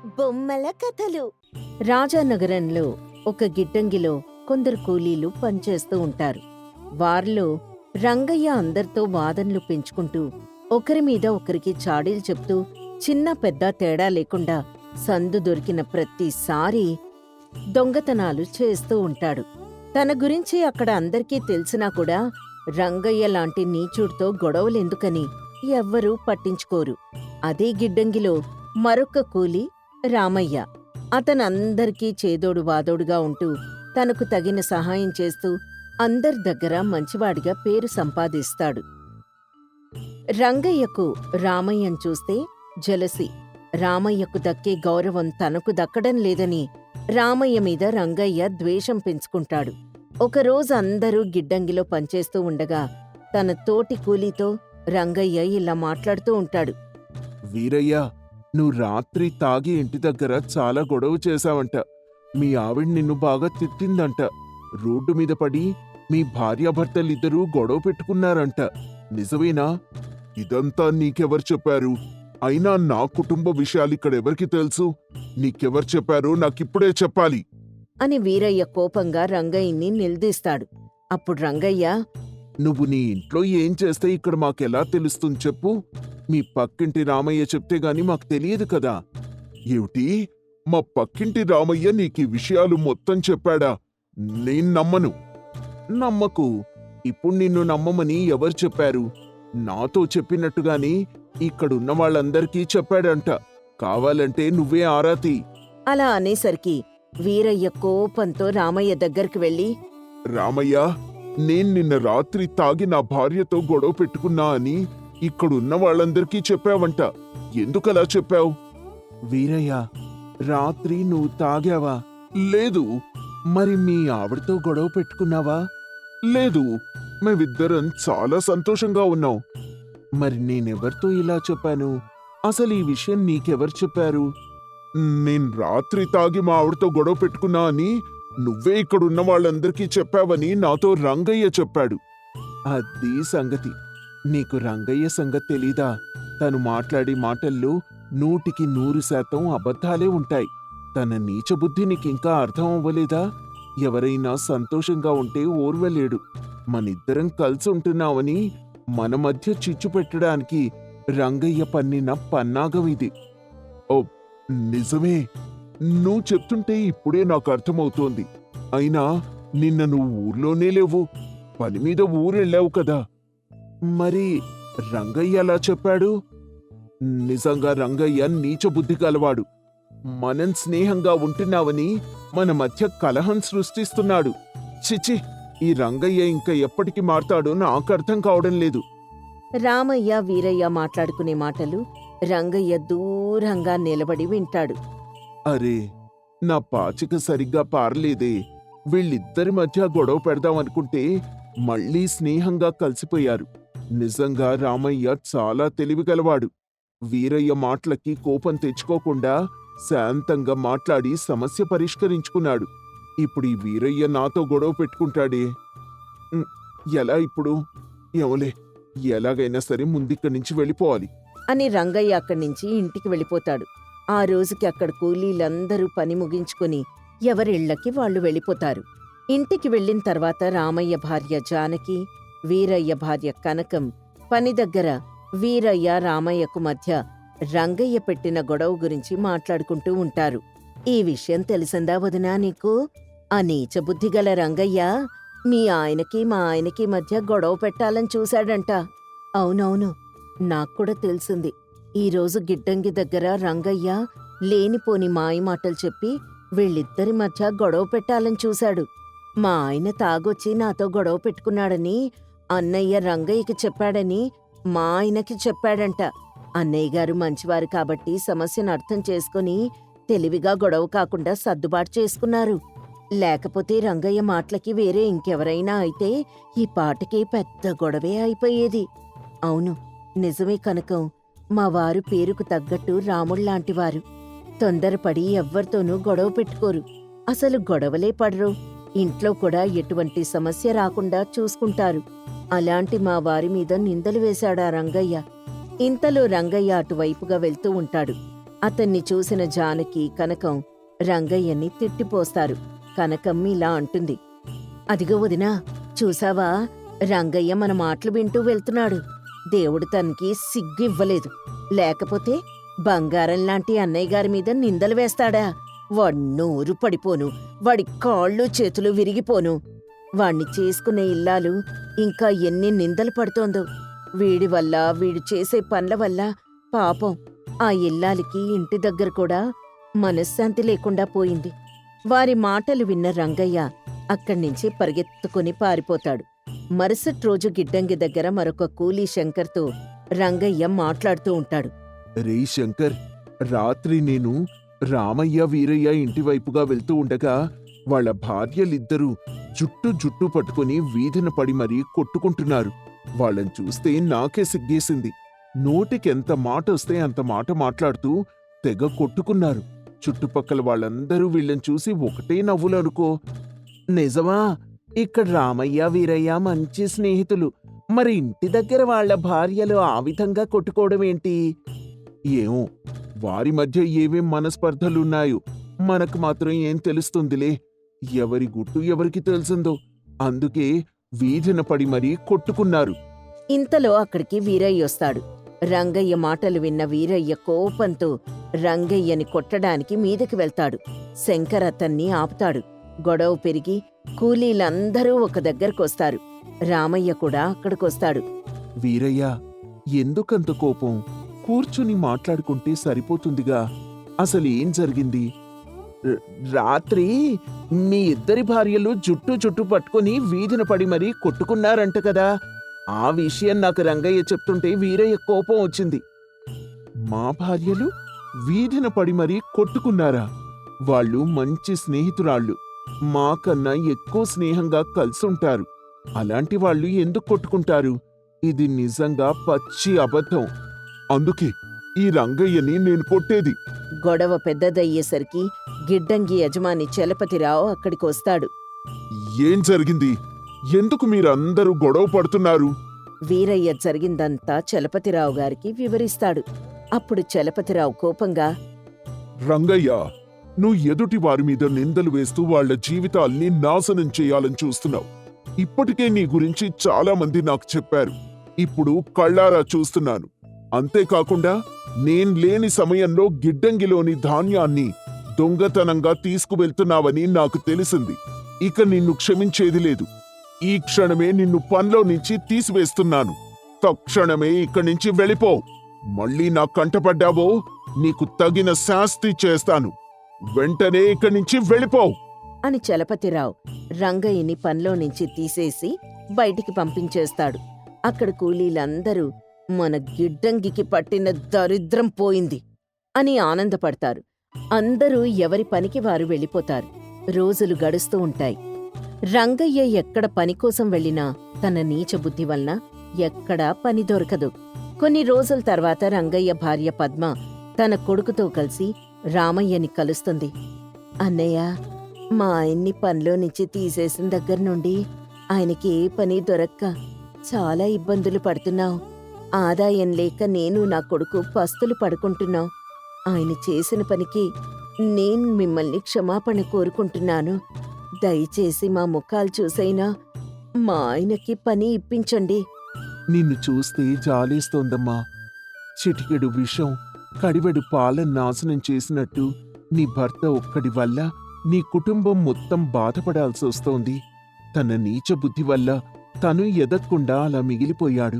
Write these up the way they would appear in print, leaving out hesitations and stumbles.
బొమ్మల కథలు. రాజానగరంలో ఒక గిడ్డంగిలో కొందరు కూలీలు పనిచేస్తూ ఉంటారు. వారిలో రంగయ్య అందరితో వాదనలు పెంచుకుంటూ ఒకరి మీద ఒకరికి చాడీలు చెప్తూ చిన్న పెద్ద తేడా లేకుండా సందు దొరికిన ప్రతిసారి దొంగతనాలు చేస్తూ ఉంటాడు. తన గురించి అక్కడ అందరికీ తెలిసినా కూడా రంగయ్య లాంటి నీచుడితో గొడవలెందుకని ఎవ్వరూ పట్టించుకోరు. అదే గిడ్డంగిలో మరొక కూలి రామయ్య. అతనందరికీ చేదోడు వాదోడుగా ఉంటూ తనకు తగిన సహాయం చేస్తూ అందరి దగ్గర మంచివాడిగా పేరు సంపాదిస్తాడు. రంగయ్యకు రామయ్యను చూస్తే జలసి. రామయ్యకు దక్కే గౌరవం తనకు దక్కడం లేదని రామయ్య మీద రంగయ్య ద్వేషం పెంచుకుంటాడు. ఒకరోజు అందరూ గిడ్డంగిలో పనిచేస్తూ ఉండగా తన తోటి కూలీతో రంగయ్య ఇలా మాట్లాడుతూ ఉంటాడు. వీరయ్య, నువ్వు రాత్రి తాగి ఇంటి దగ్గర చాలా గొడవ చేశావంట. మీ ఆవిడ నిన్ను బాగా తిట్టిందంట. రోడ్డు మీద పడి మీ భార్యాభర్తలిద్దరూ గొడవ పెట్టుకున్నారంట. నిజమేనా? ఇదంతా నీకెవరు చెప్పారు? అయినా నా కుటుంబ విషయాలిక్కడెవరికి తెలుసు? నీకెవరు చెప్పారో నాకిప్పుడే చెప్పాలి అని వీరయ్య కోపంగా రంగయ్యని నిలదీస్తాడు. అప్పుడు రంగయ్య, నువ్వు నీ ఇంట్లో ఏం చేస్తే ఇక్కడ మాకెలా తెలుస్తుంది చెప్పు? మీ పక్కింటి రామయ్య చెప్తే గాని మాకు తెలియదు కదా. ఏమిటి? మా పక్కింటి రామయ్య నీకీ విషయాలు మొత్తం చెప్పాడా? నేను నమ్మను. నమ్మకు. ఇప్పుడు నిన్ను నమ్మమని ఎవరు చెప్పారు? నాతో చెప్పినట్టుగాని ఇక్కడున్న వాళ్ళందరికీ చెప్పాడంట. కావాలంటే నువ్వే ఆరాతీ. అలా అనేసరికి వీరయ్య కోపంతో రామయ్య దగ్గరికి వెళ్ళి, రామయ్య, నేను నిన్న రాత్రి తాగి నా భార్యతో గొడవ పెట్టుకున్నా అని ఇక్కడున్న వాళ్ళందరికీ చెప్పావంట. ఎందుకలా చెప్పావు? వీరయ్య, రాత్రి నువ్వు తాగావా? లేదు. మరి మీ ఆవిడతో గొడవ పెట్టుకున్నావా? లేదు. మేమిద్దరం చాలా సంతోషంగా ఉన్నాం. మరి నేనెవరితో ఇలా చెప్పాను? అసలు ఈ విషయం నీకెవరు చెప్పారు? నేను రాత్రి తాగి మా ఆవిడతో గొడవ పెట్టుకున్నా అని నువ్వే ఇక్కడున్న వాళ్ళందరికీ చెప్పావని నాతో రంగయ్య చెప్పాడు. అది సంగతి. నీకు రంగయ్య సంగతి తెలీదా? తను మాట్లాడే మాటల్లో 100% అబద్ధాలే ఉంటాయి. తన నీచబుద్ధి నీకింకా అర్థం అవ్వలేదా? ఎవరైనా సంతోషంగా ఉంటే ఓర్వలేడు. మనిద్దరం కలిసి ఉంటున్నావని మన మధ్య చిచ్చు పెట్టడానికి రంగయ్య పన్నిన పన్నాగం ఇది. ఓ, నిజమే. నువ్వు చెప్తుంటే ఇప్పుడే నాకు అర్థమవుతోంది. అయినా నిన్న నువ్వు ఊర్లోనే లేవు, పని మీద ఊరెళ్ళావు కదా. మరి రంగయ్య అలా చెప్పాడు? నిజంగా రంగయ్య నీచబుద్ధి గలవాడు. మనం స్నేహంగా ఉంటున్నావని మన మధ్య కలహం సృష్టిస్తున్నాడు. చిచి, ఈ రంగయ్య ఇంకా ఎప్పటికి మారతాడో నాకు అర్థం కావడం లేదు. రామయ్య వీరయ్య మాట్లాడుకునే మాటలు రంగయ్య దూరంగా నిలబడి వింటాడు. అరే, నా పాచిక సరిగ్గా పారలేదే. వీళ్ళిద్దరి మధ్య గొడవ పెడదామనుకుంటే మళ్ళీ స్నేహంగా కలిసిపోయారు. నిజంగా రామయ్య చాలా తెలివిగలవాడు. వీరయ్య మాటలకి కోపం తెచ్చుకోకుండా శాంతంగా మాట్లాడి సమస్య పరిష్కరించుకున్నాడు. ఇప్పుడు ఈ వీరయ్య నాతో గొడవ పెట్టుకుంటాడే. ఎలా ఇప్పుడు? ఏమోలే, ఎలాగైనా సరే ముందిక్కడి నుంచి వెళ్ళిపోవాలి అని రంగయ్య అక్కడి నుంచి ఇంటికి వెళ్ళిపోతాడు. ఆ రోజుకి అక్కడ కూలీలందరూ పని ముగించుకుని ఎవరిళ్లకి వాళ్ళు వెళ్ళిపోతారు. ఇంటికి వెళ్ళిన తర్వాత రామయ్య భార్య జానకి, వీరయ్య భార్య కనకం పని దగ్గర వీరయ్య రామయ్యకు మధ్య రంగయ్య పెట్టిన గొడవ గురించి మాట్లాడుకుంటూ ఉంటారు. ఈ విషయం తెలిసిందా వదినా నీకు? ఆ నీచబుద్ధిగల రంగయ్య మీ ఆయనకి మా ఆయనకి మధ్య గొడవ పెట్టాలని చూశాడంట. అవునవును, నాక్కూడా తెలిసింది. ఈరోజు గిడ్డంగి దగ్గర రంగయ్య లేనిపోని మాయమాటలు చెప్పి వీళ్ళిద్దరి మధ్య గొడవ పెట్టాలని చూశాడు. మా ఆయన తాగొచ్చి నాతో గొడవ పెట్టుకున్నాడని అన్నయ్య రంగయ్యకి చెప్పాడని మా ఆయనకి చెప్పాడంట. అన్నయ్య గారు మంచివారు కాబట్టి సమస్యను అర్థం చేసుకుని తెలివిగా గొడవ కాకుండా సర్దుబాటు చేసుకున్నారు. లేకపోతే రంగయ్య మాటలకి వేరే ఇంకెవరైనా అయితే ఈ పాటకి పెద్ద గొడవే అయిపోయేది. అవును, నిజమే కనకం. మా వారు పేరుకు తగ్గట్టు రాముళ్లాంటివారు. తొందరపడి ఎవ్వరితోనూ గొడవ పెట్టుకోరు. అసలు గొడవలే పడరు. ఇంట్లో కూడా ఎటువంటి సమస్య రాకుండా చూసుకుంటారు. అలాంటి మా వారి మీద నిందలు వేశాడా రంగయ్య. ఇంతలో రంగయ్య అటువైపుగా వెళ్తూ ఉంటాడు. అతన్ని చూసిన జానకి కనకం రంగయ్యని తిట్టిపోస్తారు. కనకం ఇలా అంటుంది, అదిగో వదినా, చూసావా, రంగయ్య మన మాటలు వింటూ వెళ్తున్నాడు. దేవుడు తనకి సిగ్గు ఇవ్వలేదు, లేకపోతే బంగారం లాంటి అన్నయ్య గారి మీద నిందలు వేస్తాడా? వాడి నోరు పడిపోను, వాడి కాళ్ళు చేతులు విరిగిపోను. వాణ్ణి చేసుకునే ఇల్లాలు ఇంకా ఎన్ని నిందలు పడుతోందో. వీడి వల్ల, వీడు చేసే పనుల వల్ల పాపం ఆ ఇల్లాలికి ఇంటి దగ్గర కూడా మనశ్శాంతి లేకుండా పోయింది. వారి మాటలు విన్న రంగయ్య అక్కడ్నించి పరిగెత్తుకుని పారిపోతాడు. మరుసటి రోజు గిడ్డంగి దగ్గర మరొక కూలీ శంకర్తో రంగయ్య మాట్లాడుతూ ఉంటాడు. రే శంకర్, రాత్రి నేను రామయ్య వీరయ్య ఇంటి వైపుగా వెళ్తూ ఉండగా వాళ్ళ భార్యలిద్దరూ జుట్టు పట్టుకుని వీధిన పడి మరీ కొట్టుకుంటున్నారు. వాళ్ళని చూస్తే నాకే సిగ్గేసింది. నోటికెంత మాట వస్తే అంత మాట మాట్లాడుతూ తెగ కొట్టుకున్నారు. చుట్టుపక్కల వాళ్ళందరూ వీళ్ళని చూసి ఒకటే నవ్వులు అనుకో. నిజమా? ఇక్కడ రామయ్య వీరయ్య మంచి స్నేహితులు, మరి ఇంటి దగ్గర వాళ్ళ భార్యలు ఆ విధంగా కొట్టుకోవడం ఏంటి? ఏమో, వారి మధ్య ఏమేం మనస్పర్ధలున్నాయో మనకు మాత్రం ఏం తెలుస్తుందిలే. ఎవరి గుట్టు ఎవరికి తెలిసిందో, అందుకే వీధిన పడి మరీ కొట్టుకున్నారు. ఇంతలో అక్కడికి వీరయ్య వస్తాడు. రంగయ్య మాటలు విన్న వీరయ్య కోపంతో రంగయ్యని కొట్టడానికి మీదకి వెళ్తాడు. శంకర్ అతన్ని ఆపుతాడు. గొడవ పెరిగి కూలీలందరూ ఒక దగ్గరకొస్తారు. రామయ్య కూడా అక్కడికొస్తాడు. వీరయ్య, ఎందుకంత కోపం? కూర్చుని మాట్లాడుకుంటే సరిపోతుందిగా. అసలేం జరిగింది? రాత్రి మీ ఇద్దరి భార్యలు జుట్టు పట్టుకుని వీధిన పడి మరీ కొట్టుకున్నారంట కదా. ఆ విషయం నాకు రంగయ్య చెప్తుంటే వీరయ్య కోపం వచ్చింది. మా భార్యలు వీధిన పడి మరీ కొట్టుకున్నారా? వాళ్ళు మంచి స్నేహితురాళ్ళు, మాకన్నా ఎక్కువ స్నేహంగా కలిసుంటారు. అలాంటి వాళ్ళు ఎందుకు కొట్టుకుంటారు? ఇది నిజంగా పచ్చి అబద్ధం. అందుకే ఈ రంగయ్యని నేను కొట్టేది. గొడవ పెద్దదయ్యేసరికి గిడ్డంగి యజమాని చలపతిరావు అక్కడికొస్తాడు. ఏం జరిగింది? ఎందుకు మీరందరూ గొడవ పడుతున్నారు? వీరయ్య జరిగిందంతా చలపతిరావు గారికి వివరిస్తాడు. అప్పుడు చలపతిరావు కోపంగా, రంగయ్య, నువ్వు ఎదుటి వారి మీద నిందలు వేస్తూ వాళ్ల జీవితాల్ని నాశనం చేయాలని చూస్తున్నావు. ఇప్పటికే నీ గురించి చాలా మంది నాకు చెప్పారు. ఇప్పుడు కళ్ళారా చూస్తున్నాను. అంతేకాకుండా నేను లేని సమయంలో గిడ్డంగిలోని ధాన్యాన్ని దొంగతనంగా తీసుకువెళ్తున్నావని నాకు తెలిసింది. ఇక నిన్ను క్షమించేది లేదు. ఈ క్షణమే నిన్ను పనిలో నుంచి తీసివేస్తున్నాను. తక్షణమే ఇక్కడి నుంచి వెళ్ళిపో. మళ్ళీ నా కంటపడ్డావో నీకు తగిన శాస్తి చేస్తాను. వెంటనే ఇక్కడి నుంచి వెళ్ళిపో అని చలపతిరావు రంగయ్యని పనిలో నుంచి తీసేసి బయటికి పంపించేస్తాడు. అక్కడ కూలీలందరూ మన గిడ్డంగికి పట్టిన దరిద్రం పోయింది అని ఆనందపడతారు. అందరూ ఎవరి పనికి వారు వెళ్ళిపోతారు. రోజులు గడుస్తూ ఉంటాయి. రంగయ్య ఎక్కడ పనికోసం వెళ్ళినా తన నీచ బుద్ధి వలన ఎక్కడా పని దొరకదు. కొన్ని రోజుల తర్వాత రంగయ్య భార్య పద్మ తన కొడుకుతో కలిసి రామయ్యని కలుస్తుంది. అన్నయ్య, మా ఆయన్ని పనిలో నుంచి తీసేసిన దగ్గర నుండి ఆయనకి ఏ పని దొరక్క చాలా ఇబ్బందులు పడుతున్నావు. ఆదాయం లేక నేను నా కొడుకు పస్తులు పడుకుంటున్నాం. ఆయన చేసిన పనికి నేను మిమ్మల్ని క్షమాపణ కోరుకుంటున్నాను. దయచేసి మా ముఖాలు చూసైనా మా ఆయనకి పని ఇప్పించండి. నిన్ను చూస్తే జాలేస్తోందమ్మా. చిటికెడు విషం కడివెడు పాలను నాశనం చేసినట్టు నీ భర్త ఒక్కడి వల్ల నీ కుటుంబం మొత్తం బాధపడాల్సి వస్తోంది. తన నీచ బుద్ధి వల్ల తను ఎదగకుండా అలా మిగిలిపోయాడు.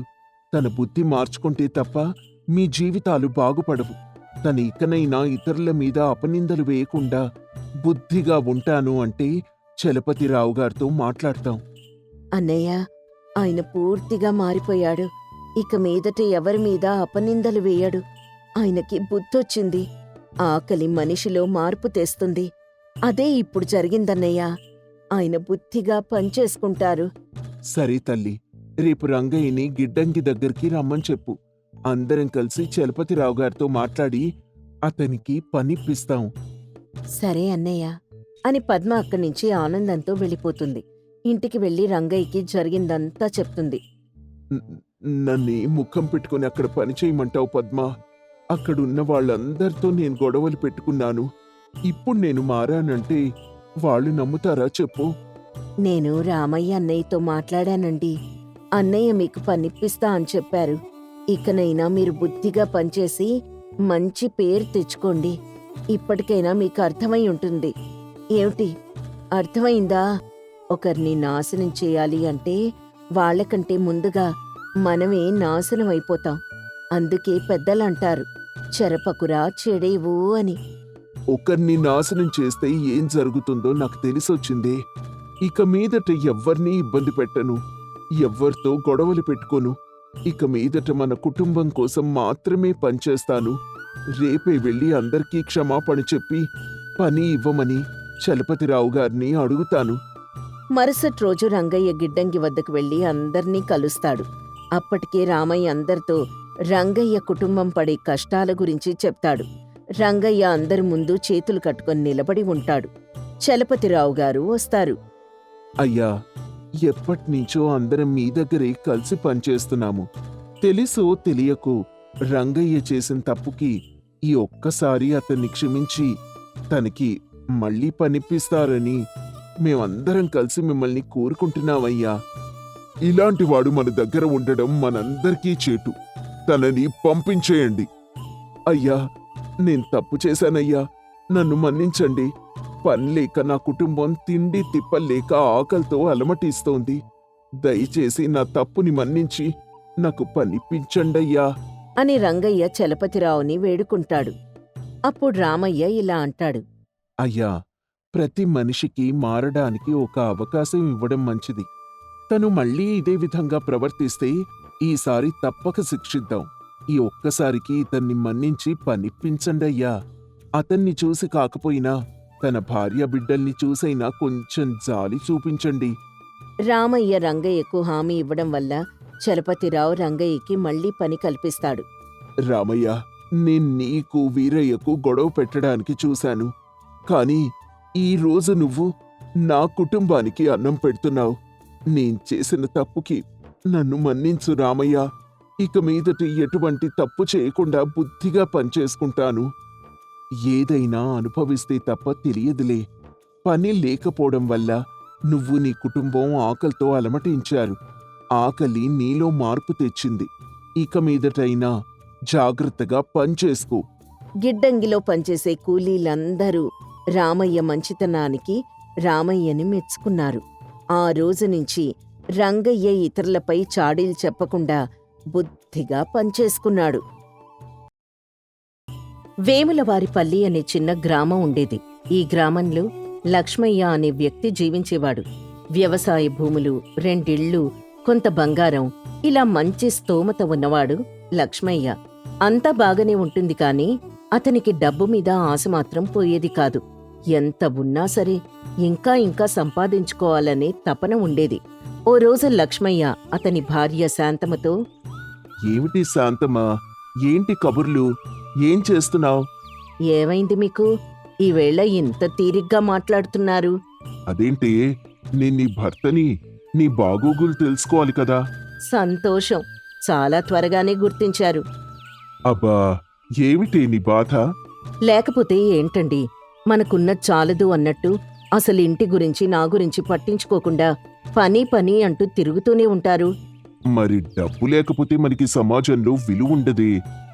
తన బుద్ధి మార్చుకుంటే తప్ప మీ జీవితాలు బాగుపడవు. తన ఇకనైనా ఇతరుల మీద అపనిందలు వేయకుండా బుద్ధిగా ఉంటాను అంటే చలపతిరావు గారితో మాట్లాడతాం. అన్నయ్య, ఆయన పూర్తిగా మారిపోయాడు. ఇక మీదట ఎవరి మీద అపనిందలు వేయడు. ఆయనకి బుద్ధొచ్చింది. ఆకలి మనిషిలో మార్పు తెస్తుంది. అదే ఇప్పుడు జరిగిందన్నయ్య. ఆయన బుద్ధిగా పనిచేసుకుంటారు. సరే తల్లి, రేపు రంగయ్యని గిడ్డంగి దగ్గరికి రమ్మని చెప్పు. అందరం కలిసి చలపతిరావు గారితో మాట్లాడి అతనికి పనిప్పిస్తాం. సరే అన్నయ్య అని పద్మ అక్కడి నుంచి ఆనందంతో వెళ్ళిపోతుంది. ఇంటికి వెళ్లి రంగయ్యకి జరిగిందంతా చెప్తుంది. నన్ను ముఖం పెట్టుకుని అక్కడ పని చేయమంటావు పద్మ? అక్కడున్న వాళ్ళందరితో నేను గొడవలు పెట్టుకున్నాను. ఇప్పుడు నేను మారానంటే వాళ్ళు నమ్ముతారా చెప్పు? నేను రామయ్య అన్నయ్యతో మాట్లాడానండి. అన్నయ్య మీకు పనిప్పిస్తా అని చెప్పారు. ఇకనైనా మీరు బుద్ధిగా పనిచేసి మంచి పేరు తెచ్చుకోండి. ఇప్పటికైనా మీకు అర్థమై ఉంటుంది. ఏమిటి అర్థమైందా? ఒకరిని నాశనం చేయాలి అంటే వాళ్ళకంటే ముందుగా మనమే నాశనం అయిపోతాం. అందుకే పెద్దలంటారు, చెరపకురా చెడేవు అని. ఒకరిని నాశనం చేస్తే ఏం జరుగుతుందో నాకు తెలిసొచ్చిందే. ఇక మీదట ఎవ్వర్నీ ఇబ్బంది పెట్టను, ఎవ్వరితో గొడవలు పెట్టుకోను. ఇక మీదట మన కుటుంబం కోసం మాత్రమే పనిచేస్తాను. రేపే వెళ్ళి అందరికీ క్షమాపణ చెప్పి పని ఇవ్వమని చలపతిరావు గారిని అడుగుతాను. మరుసటి రోజు రంగయ్య గిడ్డంగి వద్దకు వెళ్లి అందర్నీ కలుస్తాడు. అప్పటికే రామయ్య అందరితో రంగయ్య కుటుంబం పడే కష్టాల గురించి చెప్తాడు. రంగయ్య అందరి ముందు చేతులు కట్టుకొని నిలబడి ఉంటాడు. చలపతిరావు గారు వస్తారు. అయ్యా, ఎప్పటినుంచో అందరం మీ దగ్గరే కలిసి పనిచేస్తున్నాము. తెలుసో తెలియకో రంగయ్య చేసిన తప్పుకి ఈ ఒక్కసారి అతన్ని క్షమించి తనకి మళ్ళీ పనిపిస్తారని మేమందరం కలిసి మిమ్మల్ని కోరుకుంటున్నామయ్యా. ఇలాంటివాడు మన దగ్గర ఉండడం మనందరికీ చేటు. తనని పంపించేయండి. అయ్యా, నేను తప్పు చేశానయ్యా, నన్ను మన్నించండి. పనిలేక నా కుటుంబం తిండి తిప్పలేక ఆకలితో అలమటిస్తోంది. దయచేసి నా తప్పుని మన్నించి నాకు పనిపించండయ్యా అని రంగయ్య చలపతిరావుని వేడుకుంటాడు. అప్పుడు రామయ్య ఇలా అంటాడు. అయ్యా, ప్రతి మనిషికి మారడానికి ఒక అవకాశం ఇవ్వడం మంచిది. తను మళ్ళీ ఇదే విధంగా ప్రవర్తిస్తే ఈసారి తప్పక శిక్షిద్దాం. ఈ ఒక్కసారికి ఇతన్ని మన్నించి పనిపించండయ్యా. అతన్ని చూసి కాకపోయినా తన భార్య బిడ్డల్ని చూసైనా కొంచెం జాలి చూపించండి. రామయ్య రంగయ్యకు హామీ ఇవ్వడం వల్ల చలపతిరావు రంగయ్యకి మళ్లీ పని కల్పిస్తాడు. రామయ్య, నేను నీకు వీరయ్యకు గొడవ పెట్టడానికి చూశాను. కాని ఈ రోజు నువ్వు నా కుటుంబానికి అన్నం పెడుతున్నావు. నేను చేసిన తప్పుకి నన్ను మన్నించు రామయ్య. ఇక మీదట ఎటువంటి తప్పు చేయకుండా బుద్ధిగా పనిచేసుకుంటాను. ఏదైనా అనుభవిస్తే తప్ప తెలియదులే. పని లేకపోవడం వల్ల నువ్వు నీ కుటుంబం ఆకలితో అలమటించారు. ఆకలి నీలో మార్పు తెచ్చింది. ఇక మీదటైనా జాగ్రత్తగా పనిచేసుకో. గిడ్డంగిలో పనిచేసే కూలీలందరూ రామయ్య మంచితనానికి రామయ్యని మెచ్చుకున్నారు. ఆ రోజు నుంచి రంగయ్య ఇతరులపై చాడీలు చెప్పకుండా బుద్ధిగా పనిచేసుకున్నాడు. వేములవారిపల్లి అనే చిన్న గ్రామం ఉండేది. ఈ గ్రామంలో లక్ష్మయ్య అనే వ్యక్తి జీవించేవాడు. వ్యవసాయ భూములు, 2 ఇళ్ళు, కొంత బంగారం, ఇలా మంచి స్తోమత ఉన్నవాడు లక్ష్మయ్య. అంతా బాగానే ఉంటుంది కాని అతనికి డబ్బు మీద ఆశ మాత్రం పోయేది కాదు. ఎంత ఉన్నా సరే ఇంకా ఇంకా సంపాదించుకోవాలనే తపన ఉండేది. ఓ రోజు లక్ష్మయ్య అతని భార్య శాంతమ్మతో, ఏమిటి శాంతమ్మా, ఏంటి కబుర్లు, ఏం చేస్తున్నావు? ఏమైంది మీకు? ఈవేళ ఇంత తీరిగ్గా మాట్లాడుతున్నారు? అదేంటి, నేను నీ భర్తని, నీ బాగోగులు తెలుసుకోవాలి కదా. సంతోషం, చాలా త్వరగానే గుర్తించారు. అబ్బా, ఏమిటి నీ బాధ? లేకపోతే ఏంటండి, మనకున్న చాలదు అన్నట్టు అసలు ఇంటి గురించి నా గురించి పట్టించుకోకుండా పని పని అంటూ తిరుగుతూనే ఉంటారు. మరి డబ్బు లేకపోతే మనకి సమాజంలో విలువ ఉండదే.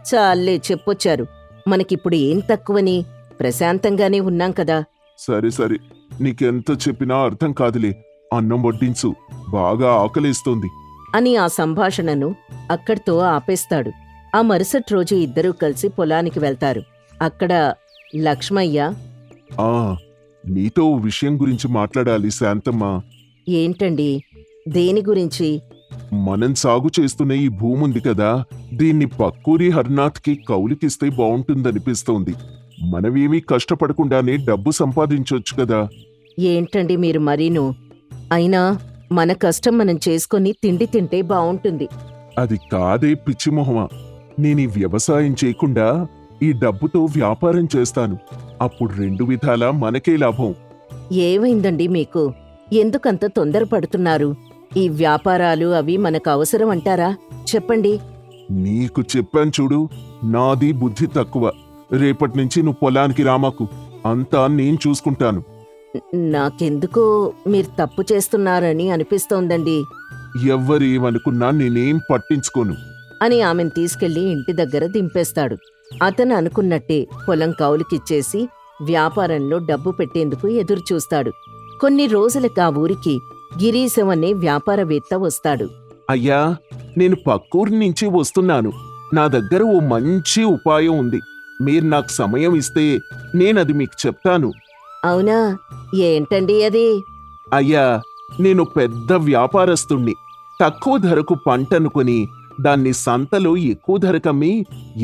చాలే చెప్పొచ్చారు. మనకిప్పుడు ఏం తక్కువని, ప్రశాంతంగానే ఉన్నాం కదా. సరే సరే, నీకెంత చెప్పినా అర్థం కాదులే. అన్నం వడ్డించు, బాగా ఆకలేస్తోంది అని ఆ సంభాషణను అక్కడితో ఆపేస్తాడు. ఆ మరుసటి రోజు ఇద్దరూ కలిసి పొలానికి వెళ్తారు. అక్కడ లక్ష్మయ్య, ఆ నీతో ఓ విషయం గురించి మాట్లాడాలి శాంతమ్మా. ఏంటండి, దేని గురించి? మనం సాగు చేస్తున్న ఈ భూముంది కదా, దీన్ని పక్కూరి హర్నాథ్కి కౌలుకిస్తే బావుంటుందనిపిస్తోంది. మనమేమీ కష్టపడకుండానే డబ్బు సంపాదించొచ్చు కదా. ఏంటండి మీరు మరీను? అయినా మన కష్టం మనం చేసుకొని తిండి తింటే బావుంటుంది. అది కాదే పిచ్చిమొహమా, నేనీ వ్యవసాయం చేయకుండా ఈ డబ్బుతో వ్యాపారం చేస్తాను. అప్పుడు 2 విధాలా మనకే లాభం. ఏమైందండి మీకు? ఎందుకంత తొందరపడుతున్నారు? ఈ వ్యాపారాలు అవి మనకు అవసరం అంటారా? చెప్పండి. నీకు చెప్పాను చూడు, నాది బుద్ధి తక్కువ. రేపటి నుంచి నువ్వు పొలానికి రామాకు, అంతా నేను చూసుకుంటాను. నాకెందుకో మీరు తప్పు చేస్తున్నారని అనిపిస్తోందండి ఎవ్వరేమనుకున్నా నేనేం పట్టించుకోను. అని ఆమెను తీసుకెళ్లి ఇంటి దగ్గర దింపేస్తాడు. అతను అనుకున్నట్టే పొలం కౌలుకిచ్చేసి వ్యాపారంలో డబ్బు పెట్టేందుకు ఎదురుచూస్తాడు. కొన్ని రోజులకు ఆ ఊరికి గిరీశం అనే వ్యాపారవేత్త వస్తాడు. అయ్యా, నేను పక్కూరి నుంచి వస్తున్నాను. నా దగ్గర ఓ మంచి ఉపాయం ఉంది. మీరు నాకు సమయం ఇస్తే నేనది మీకు చెప్తాను. అవునా, ఏంటండి అది? అయ్యా, నేను పెద్ద వ్యాపారస్తుణ్ణి. తక్కువ ధరకు పంటనుకొని దాన్ని సంతలో ఎక్కువ ధరకమ్మి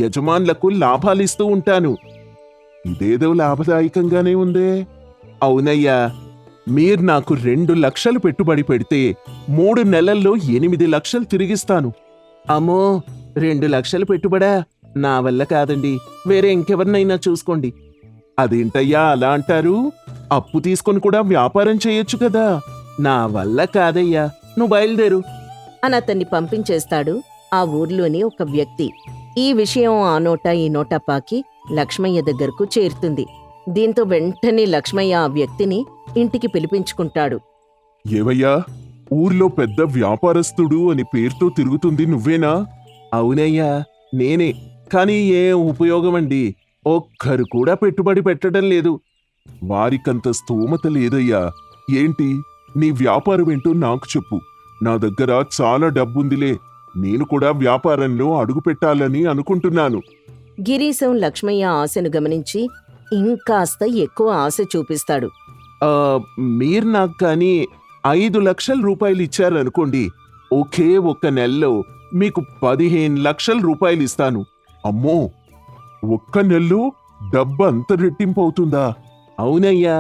యజమానులకు లాభాలిస్తూ ఉంటాను. ఇదేదో లాభదాయకంగానే ఉందే. అవునయ్యా, మీరు నాకు 2 లక్షలు పెట్టుబడి పెడితే 3 నెలల్లో 8 లక్షలు తిరిగిస్తాను. అమ్మో, 2 లక్షలు పెట్టుబడా? నా వల్ల కాదండి, వేరే ఇంకెవరినైనా చూసుకోండి. అదేంటయ్యా అలా అంటారు? అప్పు తీసుకొని కూడా వ్యాపారం చేయొచ్చు కదా. నా వల్ల కాదయ్యా, నువ్వు బయలుదేరు అని అతన్ని పంపించేస్తాడు ఆ ఊర్లోని ఒక వ్యక్తి. ఈ విషయం ఆ నోట ఈ నోట పాకి లక్ష్మయ్య దగ్గరకు చేరుతుంది. దీంతో వెంటనే లక్ష్మయ్య ఆ వ్యక్తిని ఇంటికి పిలిపించుకుంటాడు. ఏవయ్యా, ఊర్లో పెద్ద వ్యాపారస్తుడు అని పేరుతో తిరుగుతుంది నువ్వేనా? అవునయ్యా, నేనే. కానీ ఏం ఉపయోగమండి, ఒక్కరు కూడా పెట్టుబడి పెట్టడం లేదు. వారికంత స్తోమత లేదయ్యా. ఏంటి నీ వ్యాపారం ఏంటో నాకు చెప్పు. నా దగ్గర చాలా డబ్బుందిలే. నేను కూడా వ్యాపారంలో అడుగు పెట్టాలని అనుకుంటున్నాను. గిరీశం లక్ష్మయ్య ఆశను గమనించి ఇంకాస్త ఎక్కువ ఆశ చూపిస్తాడు. మీరు నాకు కానీ 5 లక్షల రూపాయలు ఇచ్చారనుకోండి, ఒకే ఒక్క నెలలో మీకు 15 లక్షల రూపాయలు ఇస్తాను. అమ్మో, ఒక్క నెలలో డబ్బు అంత రెట్టింపు అవుతుందా? అవునయ్యా,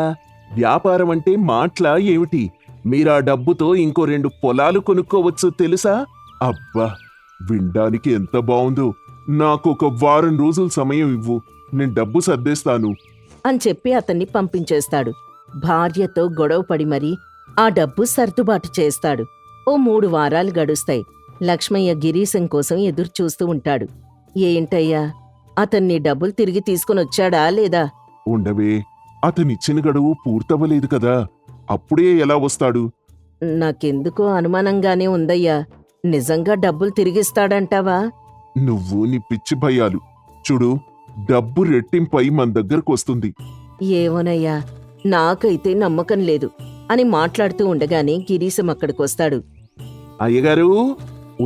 వ్యాపారం అంటే మాటలా ఏమిటి? మీరా డబ్బుతో ఇంకో 2 పొలాలు కొనుక్కోవచ్చు తెలుసా? అబ్బా, వినడానికి ఎంత బావుందో. నాకొక వారం రోజులు సమయం ఇవ్వు, నేను డబ్బు సర్దేస్తాను అని చెప్పి అతన్ని పంపించేస్తాడు. భార్యతో గొడవపడి మరీ ఆ డబ్బు సర్దుబాటు చేస్తాడు. ఓ 3 వారాలు గడుస్తాయి. లక్ష్మయ్య గిరీశం కోసం ఎదురుచూస్తూ ఉంటాడు. ఏంటయ్యా, అతన్ని డబ్బులు తిరిగి తీసుకునొచ్చాడా లేదా? ఉండవే, అతనిచ్చిన గడువు పూర్తవ్వలేదు కదా, అప్పుడే ఎలా వస్తాడు? నాకెందుకో అనుమానంగానే ఉందయ్యా. నిజంగా డబ్బులు తిరిగిస్తాడంటావా? నువ్వు నీ పిచ్చి భయాలు. చూడు, డబ్బు రెట్టింపై మన దగ్గరకు వస్తుంది. ఏమోనయ్యా, నాకైతే నమ్మకం లేదు అని మాట్లాడుతూ ఉండగానే గిరీశం అక్కడికొస్తాడు. అయ్యగారు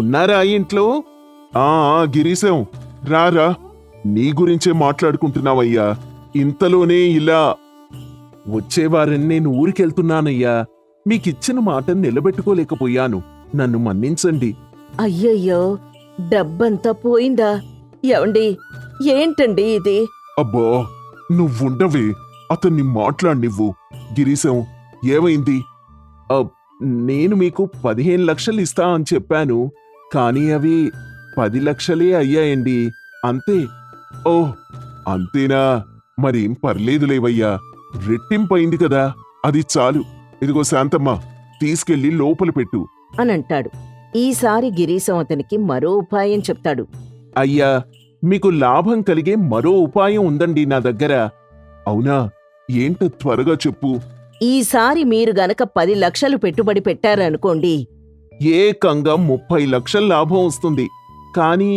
ఉన్నారా ఇంట్లో? గిరీశం, రారా. నీ గురించే మాట్లాడుకుంటున్నావయ్యా. ఇంతలోనే ఇలా వచ్చేవారని నేను ఊరికెళ్తున్నానయ్యా. మీకిచ్చిన మాట నిలబెట్టుకోలేకపోయాను, నన్ను మన్నించండి. అయ్యయ్యో, డబ్బంతా పోయిందా? ఏవండి, ఏంటండి ఇది? అబ్బా, నువ్వుండవే, అతన్ని మాట్లాడినివ్వు. గిరీశం, ఏమైంది? నేను మీకు 15 లక్షలు ఇస్తా అని చెప్పాను, కానీ అవి 10 లక్షలే అయ్యాయండి, అంతే. ఓహ్, అంతేనా? మరేం పర్లేదులేవయ్యా, రెట్టింపైంది కదా, అది చాలు. ఇదిగో శాంతమ్మ, తీసుకెళ్లి లోపల పెట్టు అనంటాడు. ఈసారి గిరీశం అతనికి మరో ఉపాయం చెప్తాడు. అయ్యా, మీకు లాభం కలిగే మరో ఉపాయం ఉందండి నా దగ్గర. అవునా? ఏంటో త్వరగా చెప్పు. ఈసారి మీరు గనక 10 లక్షలు పెట్టుబడి పెట్టారనుకోండి, ఏకంగా 30 లక్షల లాభం వస్తుంది. కానీ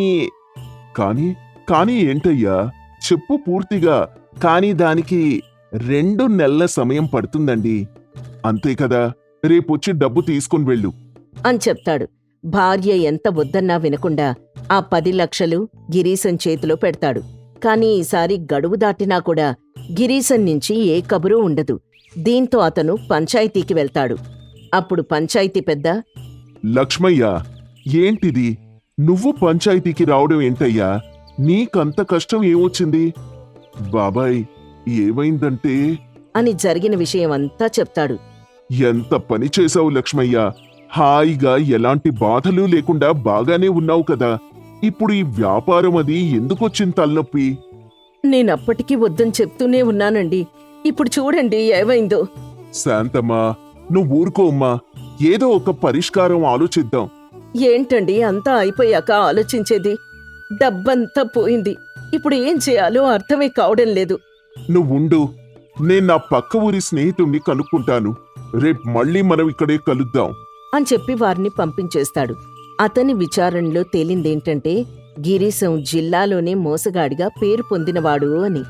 ఏంటయ్యా, చెప్పు పూర్తిగా. కానీ దానికి 2 నెలల సమయం పడుతుందండి. అంతే కదా, రేపొచ్చి డబ్బు తీసుకుని వెళ్ళు అని చెప్తాడు. భార్య ఎంత వద్దన్నా వినకుండా ఆ 10 లక్షలు గిరీశం చేతిలో పెడతాడు. కాని ఈసారి గడువు దాటినా కూడా గిరీశం నుంచి ఏ కబురూ ఉండదు. దీంతో అతను పంచాయతీకి వెళ్తాడు. అప్పుడు పంచాయతీ పెద్ద, లక్ష్మయ్య, ఏంటిది? నువ్వు పంచాయతీకి రావడం ఏంటయ్యా? నీకంత కష్టం ఏమొచ్చింది? బాబాయ్, ఏమైందంటే అని జరిగిన విషయమంతా చెప్తాడు. ఎంత పని చేశావు లక్ష్మయ్య. హాయిగా ఎలాంటి బాధలు లేకుండా బాగానే ఉన్నావు కదా. ఇప్పుడు ఈ వ్యాపారం అది ఎందుకొచ్చింది తలనొప్పి? నేనప్పటికీ వద్దని చెప్తూనే ఉన్నానండి. ఇప్పుడు చూడండి ఏమైందో. శాంతమ్మా, నువ్వు ఊరుకోమ్మా. ఏదో ఒక పరిష్కారం ఆలోచిద్దాం. ఏంటండి అంతా అయిపోయాక ఆలోచించేది? డబ్బంతా పోయింది. ఇప్పుడు ఏం చేయాలో అర్థమే కావడం లేదు. నువ్వుండు, నేను నా పక్క ఊరి స్నేహితుణ్ణి కనుక్కుంటాను. రేపు మళ్ళీ మనం ఇక్కడే కలుద్దాం. అని చెప్పి వారిని పంపించేస్తాడు. అతని విచారణలో తేలిందేంటంటే గిరీశం జిల్లాలోనే మోసగాడిగా పేరు పొందినవాడు అని.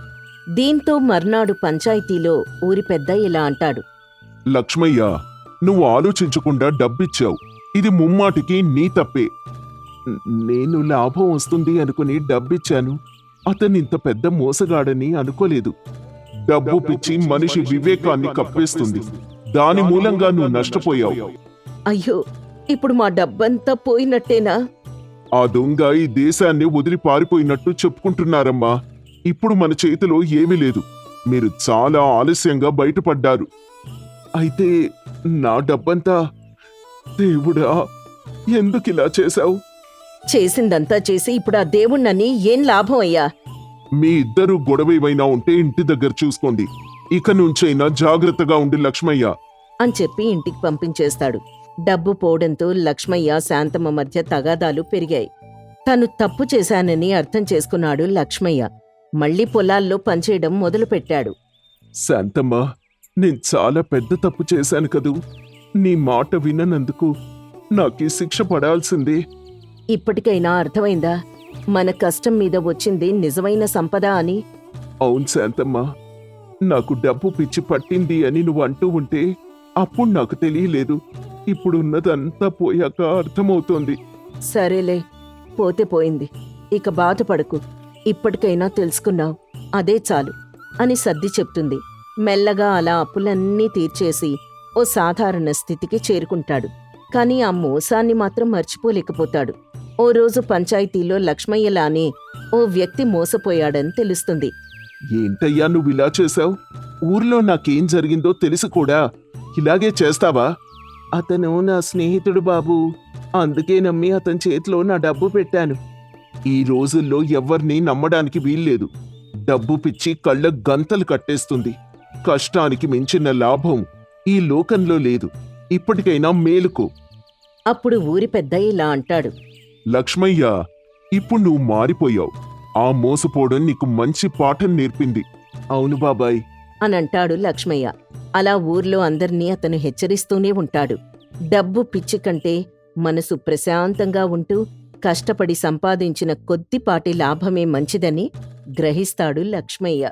దీంతో మర్నాడు పంచాయతీలో ఊరి పెద్ద ఇలా అంటాడు. లక్ష్మయ్య, నువ్వు ఆలోచించకుండా డబ్బిచ్చావు. ఇది ముమ్మాటికి నీ తప్పే. నేను లాభం వస్తుంది అనుకుని డబ్బిచ్చాను. అతనింత పెద్ద మోసగాడని అనుకోలేదు. డబ్బు పిచ్చి మనిషి వివేకాన్ని కప్పేస్తుంది. దాని మూలంగా నువ్వు నష్టపోయావు. అయ్యో, ఇప్పుడు మా డబ్బంతా పోయినట్టేనా? ఆ దొంగ ఈ దేశాన్ని వదిలి పారిపోయినట్టు చెప్పుకుంటున్నారమ్మా. ఇప్పుడు మన చేతిలో ఏమీ లేదు. మీరు చాలా ఆలస్యంగా బయటపడ్డారు. అయితే నా డబ్బంతా, దేవుడా, ఎందుకిలా చేశావు? చేసిందంతా చేసి ఇప్పుడు ఆ దేవుణ్ణని ఏం లాభం అయ్యా? మీ ఇద్దరు గొడవేవైనా ఉంటే ఇంటి దగ్గర చూసుకోండి. ఇక నుంచైనా జాగ్రత్తగా ఉండి లక్ష్మయ్య. అని చెప్పి ఇంటికి పంపించేస్తాడు. డబ్బు పోవడంతో లక్ష్మయ్య శాంతమ్మ మధ్య తగాదాలు పెరిగాయి. తను తప్పు చేశానని అర్థం చేసుకున్నాడు లక్ష్మయ్య. మళ్లీ పొలాల్లో పనిచేయడం మొదలుపెట్టాడు. శాంతమ్మ, నేను చాలా పెద్ద తప్పు చేశాను కదూ. నీ మాట విననందుకు నాకీ శిక్ష పడాల్సిందే. ఇప్పటికైనా అర్థమైందా మన కష్టం మీద వచ్చింది నిజమైన సంపద అని? అవును శాంతమ్మ, నాకు డబ్బు పిచ్చి పట్టింది అని నువ్వు అంటూ ఉంటే అప్పుడు నాకు తెలియలేదు. ఇప్పుడున్నదంతా పోయాక అర్థమవుతోంది. సరేలే, పోతే పోయింది. ఇక బాధపడకు. ఇప్పటికైనా తెలుసుకున్నావు, అదే చాలు అని సర్ది చెప్తుంది. మెల్లగా అలా అప్పులన్నీ తీర్చేసి ఓ సాధారణ స్థితికి చేరుకుంటాడు. కాని ఆ మోసాన్ని మాత్రం మర్చిపోలేకపోతాడు. ఓ రోజు పంచాయతీలో లక్ష్మయ్యలానే ఓ వ్యక్తి మోసపోయాడని తెలుస్తుంది. ఏంటయ్యా నువ్విలా చేశావు? ఊర్లో నాకేం జరిగిందో తెలిసి కూడా ఇలాగే చేస్తావా? అతను నా స్నేహితుడు బాబూ, అందుకే నమ్మి అతని చేతిలో నా డబ్బు పెట్టాను. ఈ రోజుల్లో ఎవ్వరినీ నమ్మడానికి వీల్లేదు. డబ్బు పిచ్చి కళ్ళ గంతలు కట్టేస్తుంది. కష్టానికి మించిన లాభం ఈ లోకంలో లేదు. ఇప్పటికైనా మేలుకో. అప్పుడు ఊరి పెద్ద ఇలా అంటాడు. లక్ష్మయ్య, ఇప్పుడు నువ్వు మారిపోయావు. ఆ మోసపోవడం నీకు మంచి పాఠం నేర్పింది. అవును బాబాయ్ అనంటాడు లక్ష్మయ్య. అలా ఊర్లో అందర్నీ అతను హెచ్చరిస్తూనే ఉంటాడు. డబ్బు పిచ్చి కంటే మనసు ప్రశాంతంగా ఉంటూ కష్టపడి సంపాదించిన కొద్దిపాటి లాభమే మంచిదని గ్రహిస్తాడు లక్ష్మయ్య.